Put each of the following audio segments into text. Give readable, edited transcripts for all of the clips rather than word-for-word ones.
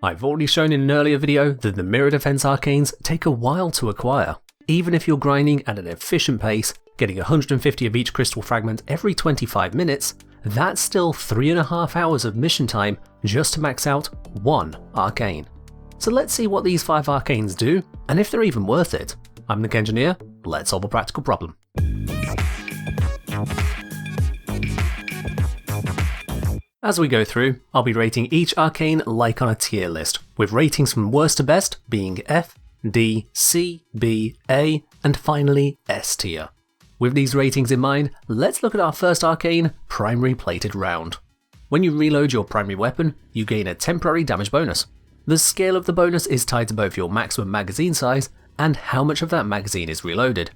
I've already shown in an earlier video that the mirror defense arcanes take a while to acquire. Even if you're grinding at an efficient pace, getting 150 of each crystal fragment every 25 minutes, that's still 3.5 hours of mission time just to max out one arcane. So let's see what these 5 arcanes do, and if they're even worth it. I'm the Engineer, let's solve a practical problem. As we go through, I'll be rating each arcane like on a tier list, with ratings from worst to best being F, D, C, B, A, and finally S tier. With these ratings in mind, let's look at our first arcane, Primary Plated Round. When you reload your primary weapon, you gain a temporary damage bonus. The scale of the bonus is tied to both your maximum magazine size and how much of that magazine is reloaded.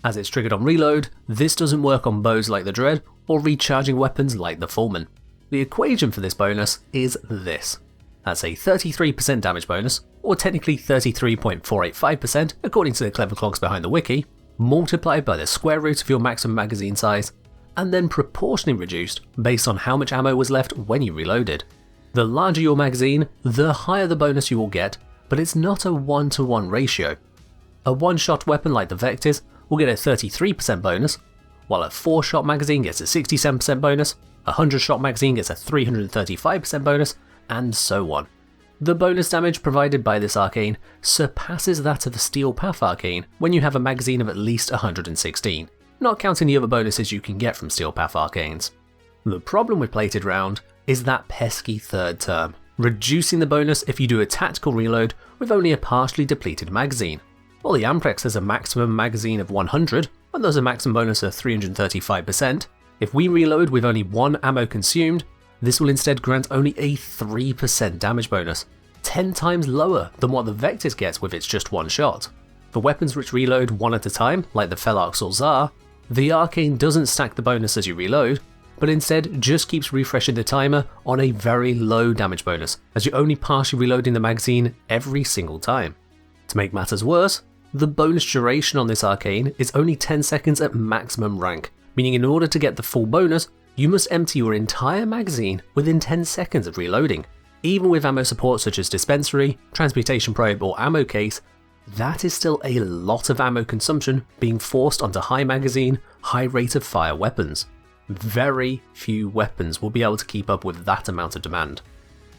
As it's triggered on reload, this doesn't work on bows like the Dread or recharging weapons like the Fullman. The equation for this bonus is this. That's a 33% damage bonus, or technically 33.485% according to the clever clogs behind the wiki, multiplied by the square root of your maximum magazine size, and then proportionally reduced based on how much ammo was left when you reloaded. The larger your magazine, the higher the bonus you will get, but it's not a 1-to-1 ratio. A one-shot weapon like the Vectors will get a 33% bonus, while a 4-shot magazine gets a 67% bonus, a 100-shot magazine gets a 335% bonus, and so on. The bonus damage provided by this arcane surpasses that of a Steel Path arcane when you have a magazine of at least 116, not counting the other bonuses you can get from Steel Path arcanes. The problem with Plated Round is that pesky third term, reducing the bonus if you do a tactical reload with only a partially depleted magazine. While the Amprex has a maximum magazine of 100, and there's a maximum bonus of 335%, if we reload with only one ammo consumed, this will instead grant only a 3% damage bonus, 10 times lower than what the Vectors gets with its just one shot. For weapons which reload one at a time, like the Felarx or Tsar, the arcane doesn't stack the bonus as you reload, but instead just keeps refreshing the timer on a very low damage bonus, as you're only partially reloading the magazine every single time. To make matters worse, the bonus duration on this arcane is only 10 seconds at maximum rank, meaning in order to get the full bonus, you must empty your entire magazine within 10 seconds of reloading. Even with ammo support such as dispensary, transmutation probe or ammo case, that is still a lot of ammo consumption being forced onto high magazine, high rate of fire weapons. Very few weapons will be able to keep up with that amount of demand.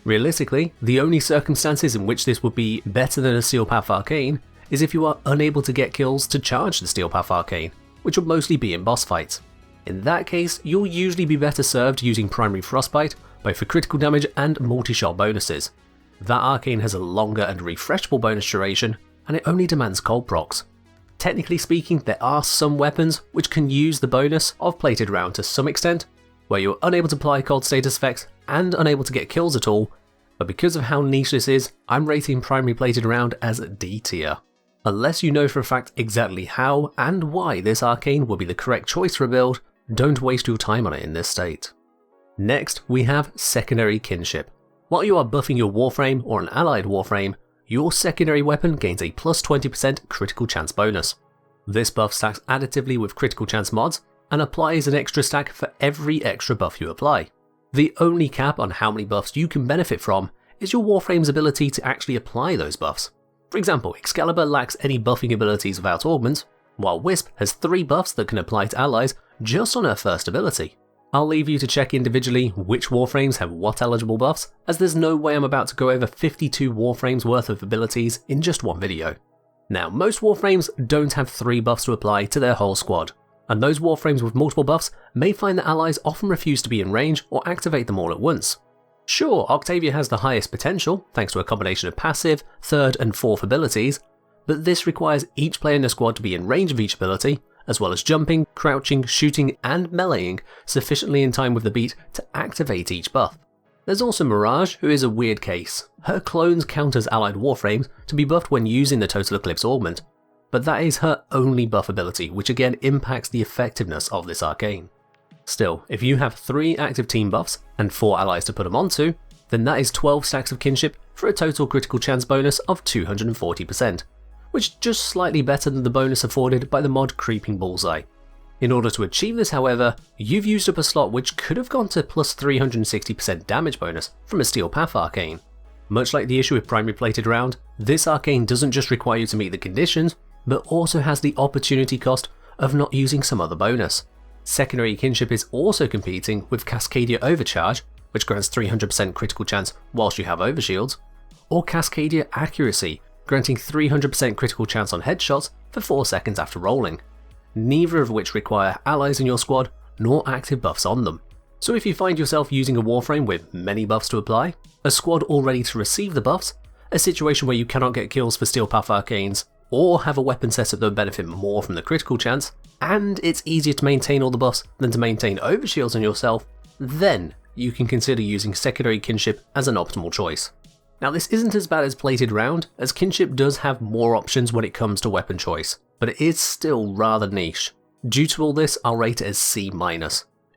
Realistically, the only circumstances in which this would be better than a Steel Path arcane is if you are unable to get kills to charge the Steel Path arcane, which will mostly be in boss fights. In that case, you'll usually be better served using Primary Frostbite, both for critical damage and multi-shot bonuses. That arcane has a longer and refreshable bonus duration, and it only demands cold procs. Technically speaking, there are some weapons which can use the bonus of Plated Round to some extent, where you're unable to apply cold status effects and unable to get kills at all, but because of how niche this is, I'm rating Primary Plated Round as D tier. Unless you know for a fact exactly how and why this arcane will be the correct choice for a build, don't waste your time on it in this state. Next, we have Secondary Kinship. While you are buffing your Warframe or an allied Warframe, your secondary weapon gains a plus 20% critical chance bonus. This buff stacks additively with critical chance mods and applies an extra stack for every extra buff you apply. The only cap on how many buffs you can benefit from is your Warframe's ability to actually apply those buffs. For example, Excalibur lacks any buffing abilities without augments, while Wisp has 3 buffs that can apply to allies just on her first ability. I'll leave you to check individually which Warframes have what eligible buffs, as there's no way I'm about to go over 52 Warframes worth of abilities in just one video. Now, most Warframes don't have 3 buffs to apply to their whole squad, and those Warframes with multiple buffs may find that allies often refuse to be in range or activate them all at once. Sure, Octavia has the highest potential, thanks to a combination of passive, third and fourth abilities, but this requires each player in the squad to be in range of each ability, as well as jumping, crouching, shooting and meleeing sufficiently in time with the beat to activate each buff. There's also Mirage, who is a weird case. Her clones count as allied Warframes to be buffed when using the Total Eclipse augment, but that is her only buff ability, which again impacts the effectiveness of this arcane. Still, if you have 3 active team buffs and 4 allies to put them onto, then that is 12 stacks of kinship for a total critical chance bonus of 240%, which is just slightly better than the bonus afforded by the mod Creeping Bullseye. In order to achieve this, however, you've used up a slot which could have gone to plus 360% damage bonus from a Steel Path arcane. Much like the issue with primary plated round, this arcane doesn't just require you to meet the conditions, but also has the opportunity cost of not using some other bonus. Secondary Kinship is also competing with Cascadia Overcharge, which grants 300% critical chance whilst you have overshields, or Cascadia Accuracy, granting 300% critical chance on headshots for 4 seconds after rolling, neither of which require allies in your squad nor active buffs on them. So if you find yourself using a Warframe with many buffs to apply, a squad all ready to receive the buffs, a situation where you cannot get kills for Steel Path Arcanes, or have a weapon setup that would benefit more from the critical chance, and it's easier to maintain all the buffs than to maintain overshields on yourself, then you can consider using Secondary Kinship as an optimal choice. Now this isn't as bad as Plated Round, as Kinship does have more options when it comes to weapon choice, but it is still rather niche. Due to all this, I'll rate it as C-.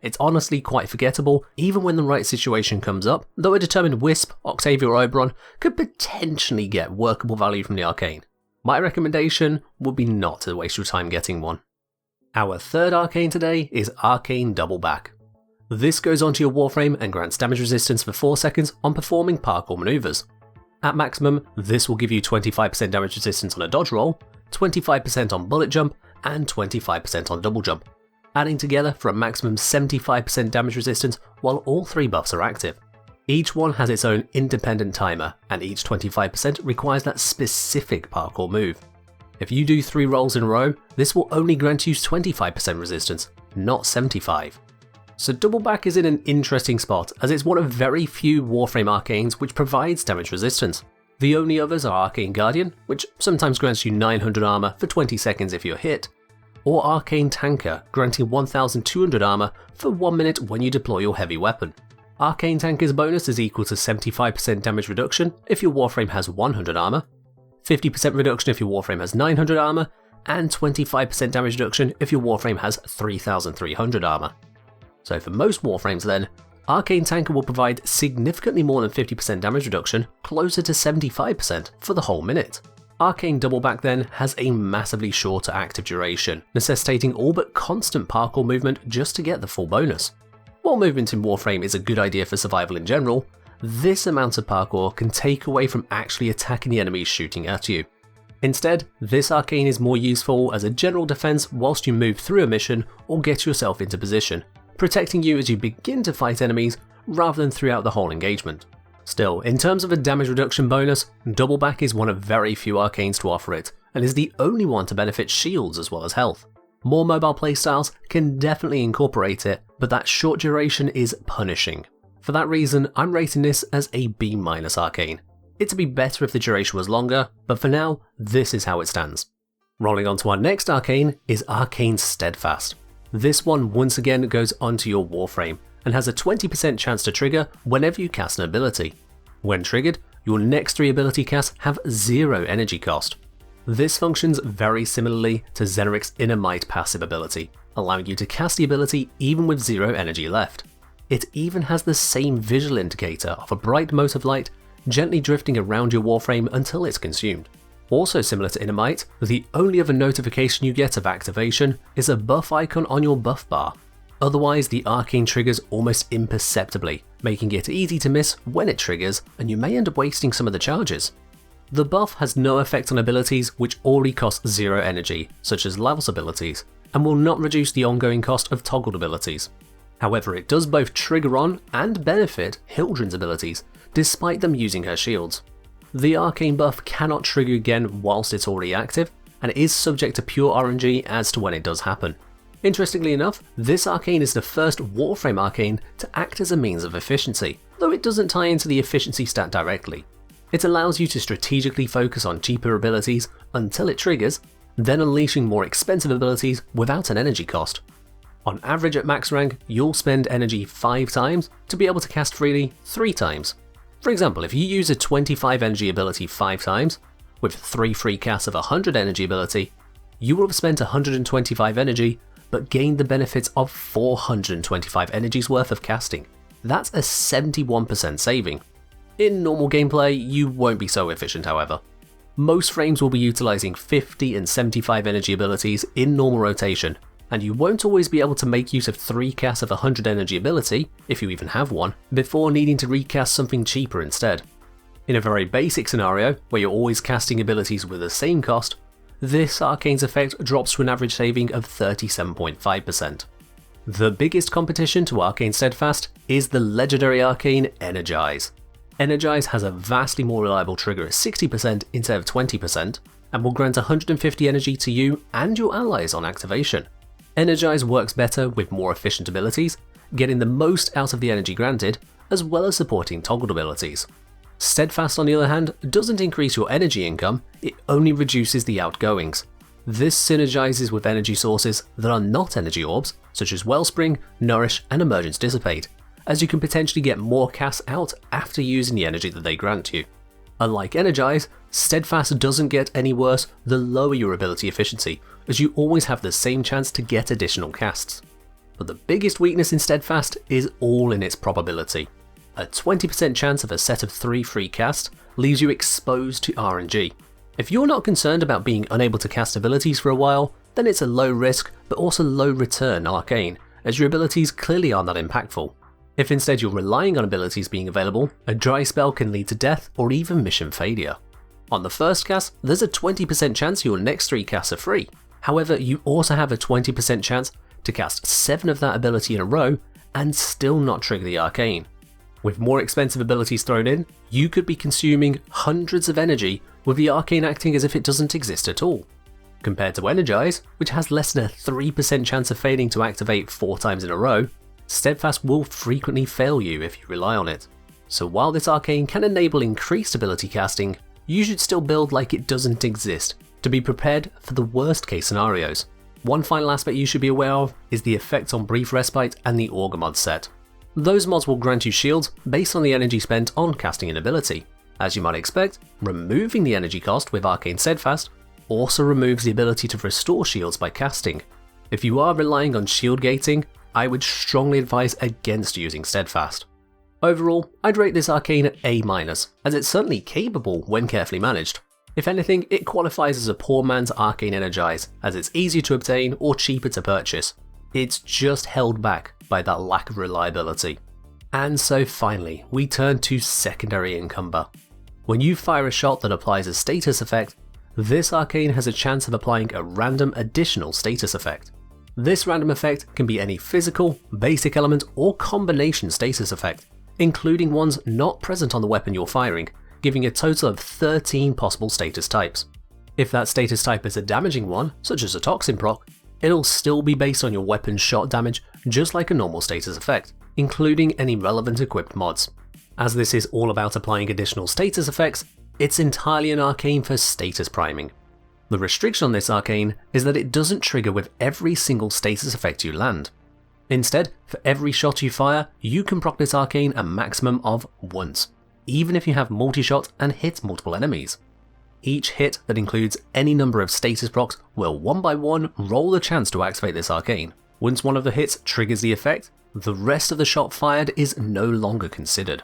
It's honestly quite forgettable, even when the right situation comes up, though a determined Wisp, Octavia or Oberon could potentially get workable value from the arcane. My recommendation would be not to waste your time getting one. Our third arcane today is Arcane Double Back. This goes onto your Warframe and grants damage resistance for 4 seconds on performing parkour maneuvers. At maximum, this will give you 25% damage resistance on a dodge roll, 25% on bullet jump, and 25% on double jump, adding together for a maximum 75% damage resistance while all 3 buffs are active. Each one has its own independent timer, and each 25% requires that specific parkour move. If you do 3 rolls in a row, this will only grant you 25% resistance, not 75%. So Double Back is in an interesting spot, as it's one of very few Warframe arcanes which provides damage resistance. The only others are Arcane Guardian, which sometimes grants you 900 armor for 20 seconds if you're hit, or Arcane Tanker, granting 1200 armor for 1 minute when you deploy your heavy weapon. Arcane Tanker's bonus is equal to 75% damage reduction if your Warframe has 100 armor, 50% reduction if your Warframe has 900 armor, and 25% damage reduction if your Warframe has 3300 armor. So for most Warframes then, Arcane Tanker will provide significantly more than 50% damage reduction, closer to 75% for the whole minute. Arcane Double Back then has a massively shorter active duration, necessitating all but constant parkour movement just to get the full bonus. While movement in Warframe is a good idea for survival in general, this amount of parkour can take away from actually attacking the enemies shooting at you. Instead, this arcane is more useful as a general defense whilst you move through a mission or get yourself into position, protecting you as you begin to fight enemies rather than throughout the whole engagement. Still, in terms of a damage reduction bonus, Double Back is one of very few arcanes to offer it, and is the only one to benefit shields as well as health. More mobile playstyles can definitely incorporate it, but that short duration is punishing. For that reason, I'm rating this as a B- arcane. It'd be better if the duration was longer, but for now, this is how it stands. Rolling on to our next arcane is Arcane Steadfast. This one once again goes onto your Warframe, and has a 20% chance to trigger whenever you cast an ability. When triggered, your next 3 ability casts have 0 energy cost. This functions very similarly to Zeneric's Inner Might passive ability, allowing you to cast the ability even with 0 energy left. It even has the same visual indicator of a bright mote of light gently drifting around your Warframe until it's consumed. Also similar to Inner Might, the only other notification you get of activation is a buff icon on your buff bar. Otherwise, the arcane triggers almost imperceptibly, making it easy to miss when it triggers, and you may end up wasting some of the charges. The buff has no effect on abilities which already cost 0 energy, such as Lavos abilities, and will not reduce the ongoing cost of toggled abilities. However, it does both trigger on and benefit Hildren's abilities, despite them using her shields. The arcane buff cannot trigger again whilst it's already active, and it is subject to pure RNG as to when it does happen. Interestingly enough, this arcane is the first Warframe arcane to act as a means of efficiency, though it doesn't tie into the efficiency stat directly. It allows you to strategically focus on cheaper abilities until it triggers, then unleashing more expensive abilities without an energy cost. On average at max rank, you'll spend energy 5 times to be able to cast freely 3 times. For example, if you use a 25 energy ability 5 times, with 3 free casts of 100 energy ability, you will have spent 125 energy, but gained the benefits of 425 energies worth of casting. That's a 71% saving. In normal gameplay, you won't be so efficient however. Most frames will be utilising 50 and 75 energy abilities in normal rotation, and you won't always be able to make use of 3 casts of 100 energy ability, if you even have one, before needing to recast something cheaper instead. In a very basic scenario, where you're always casting abilities with the same cost, this Arcane's effect drops to an average saving of 37.5%. The biggest competition to Arcane Steadfast is the legendary Arcane Energize. Energize has a vastly more reliable trigger at 60% instead of 20%, and will grant 150 energy to you and your allies on activation. Energize works better with more efficient abilities, getting the most out of the energy granted, as well as supporting toggled abilities. Steadfast, on the other hand, doesn't increase your energy income, it only reduces the outgoings. This synergizes with energy sources that are not energy orbs, such as Wellspring, Nourish, and Emergence Dissipate, as you can potentially get more casts out after using the energy that they grant you. Unlike Energize, Steadfast doesn't get any worse the lower your ability efficiency, as you always have the same chance to get additional casts. But the biggest weakness in Steadfast is all in its probability. A 20% chance of a set of 3 free casts leaves you exposed to RNG. If you're not concerned about being unable to cast abilities for a while, then it's a low risk but also low return arcane, as your abilities clearly aren't that impactful. If instead you're relying on abilities being available, a dry spell can lead to death or even mission failure. On the first cast, there's a 20% chance your next 3 casts are free. However, you also have a 20% chance to cast 7 of that ability in a row and still not trigger the arcane. With more expensive abilities thrown in, you could be consuming hundreds of energy with the arcane acting as if it doesn't exist at all. Compared to Energize, which has less than a 3% chance of failing to activate 4 times in a row, Steadfast will frequently fail you if you rely on it. So while this arcane can enable increased ability casting, you should still build like it doesn't exist, to be prepared for the worst case scenarios. One final aspect you should be aware of is the effects on Brief Respite and the Augur mod set. Those mods will grant you shields based on the energy spent on casting an ability. As you might expect, removing the energy cost with Arcane Steadfast also removes the ability to restore shields by casting. If you are relying on shield gating, I would strongly advise against using Steadfast. Overall, I'd rate this arcane at A-, as it's certainly capable when carefully managed. If anything, it qualifies as a poor man's Arcane Energize, as it's easier to obtain or cheaper to purchase. It's just held back by that lack of reliability. And so finally, we turn to Secondary Encumber. When you fire a shot that applies a status effect, this arcane has a chance of applying a random additional status effect. This random effect can be any physical, basic element, or combination status effect, including ones not present on the weapon you're firing, giving a total of 13 possible status types. If that status type is a damaging one, such as a toxin proc, it'll still be based on your weapon's shot damage, just like a normal status effect, including any relevant equipped mods. As this is all about applying additional status effects, it's entirely an arcane for status priming. The restriction on this arcane is that it doesn't trigger with every single status effect you land. Instead, for every shot you fire, you can proc this arcane a maximum of once, even if you have multi-shot and hit multiple enemies. Each hit that includes any number of status procs will one by one roll the chance to activate this arcane. Once one of the hits triggers the effect, the rest of the shot fired is no longer considered.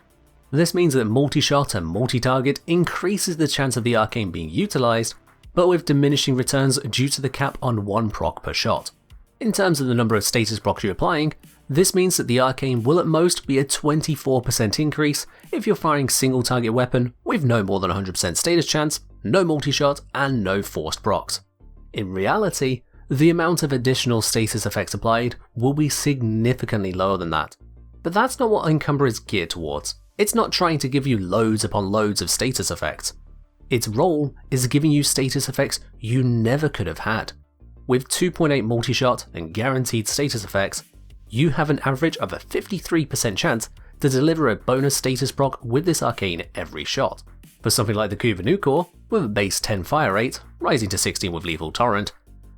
This means that multi-shot and multi-target increases the chance of the arcane being utilized, but with diminishing returns due to the cap on 1 proc per shot. In terms of the number of status procs you're applying, this means that the arcane will at most be a 24% increase if you're firing single target weapon with no more than 100% status chance, no multi-shot, and no forced procs. In reality, the amount of additional status effects applied will be significantly lower than that. But that's not what Encumber is geared towards. It's not trying to give you loads upon loads of status effects. Its role is giving you status effects you never could have had. With 2.8 multi-shot and guaranteed status effects, you have an average of a 53% chance to deliver a bonus status proc with this arcane every shot. For something like the Kuvanukor, with a base 10 fire rate, rising to 16 with Lethal Torrent,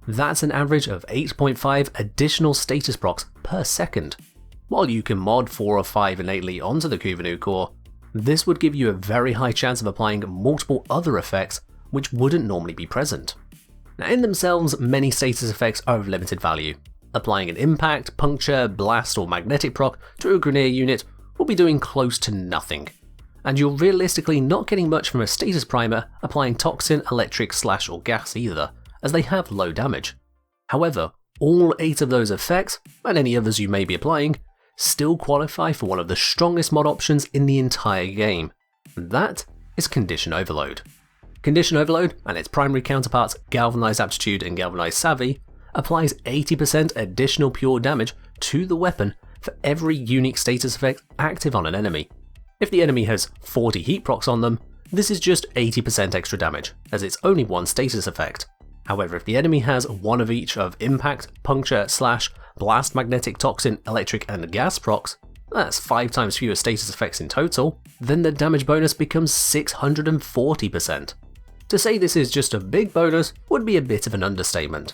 that's an average of 8.5 additional status procs per second. While you can mod 4 or 5 innately onto the Kuvanukor, this would give you a very high chance of applying multiple other effects which wouldn't normally be present. Now, in themselves, many status effects are of limited value. Applying an impact, puncture, blast, or magnetic proc to a Grineer unit will be doing close to nothing, and you're realistically not getting much from a status primer applying toxin, electric, slash, or gas either, as they have low damage. However, all 8 of those effects, and any others you may be applying, still qualify for one of the strongest mod options in the entire game. That is Condition Overload. Condition Overload and its primary counterparts Galvanized Aptitude and Galvanized Savvy applies 80% additional pure damage to the weapon for every unique status effect active on an enemy. If the enemy has 40 heat procs on them, this is just 80% extra damage, as it's only one status effect. However, if the enemy has one of each of Impact, Puncture, Slash, Blast, Magnetic, Toxin, Electric and Gas procs, that's 5 times fewer status effects in total, then the damage bonus becomes 640%. To say this is just a big bonus would be a bit of an understatement.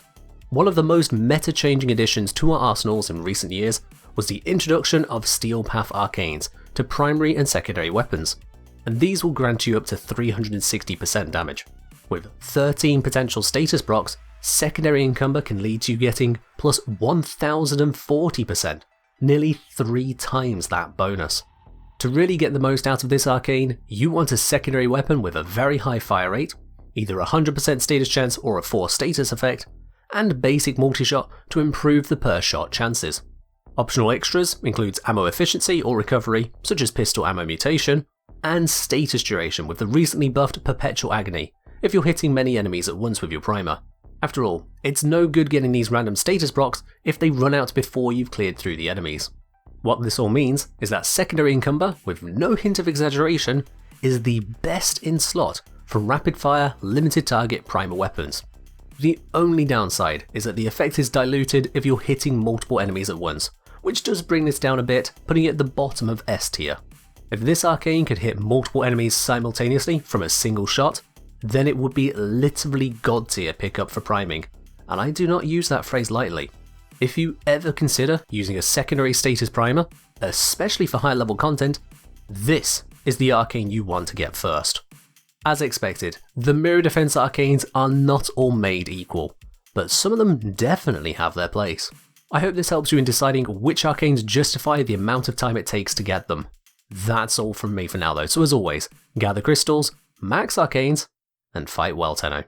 One of the most meta-changing additions to our arsenals in recent years was the introduction of Steel Path Arcanes to primary and secondary weapons, and these will grant you up to 360% damage. With 13 potential status procs, Secondary Encumber can lead to you getting plus 1040%, nearly 3 times that bonus. To really get the most out of this arcane, you want a secondary weapon with a very high fire rate, either 100% status chance or a 4 status effect, and basic multi-shot to improve the per shot chances. Optional extras includes ammo efficiency or recovery, such as pistol ammo mutation, and status duration with the recently buffed Perpetual Agony, if you're hitting many enemies at once with your primer. After all, it's no good getting these random status procs if they run out before you've cleared through the enemies. What this all means is that Secondary Encumber, with no hint of exaggeration, is the best in slot for rapid fire, limited target primer weapons. The only downside is that the effect is diluted if you're hitting multiple enemies at once, which does bring this down a bit, putting it at the bottom of S tier. If this arcane could hit multiple enemies simultaneously from a single shot, then it would be literally god tier pickup for priming, and I do not use that phrase lightly. If you ever consider using a secondary status primer, especially for high level content, this is the arcane you want to get first. As expected, the mirror defense arcanes are not all made equal, but some of them definitely have their place. I hope this helps you in deciding which arcanes justify the amount of time it takes to get them. That's all from me for now though, so as always, gather crystals, max arcanes, and fight well, Tenno.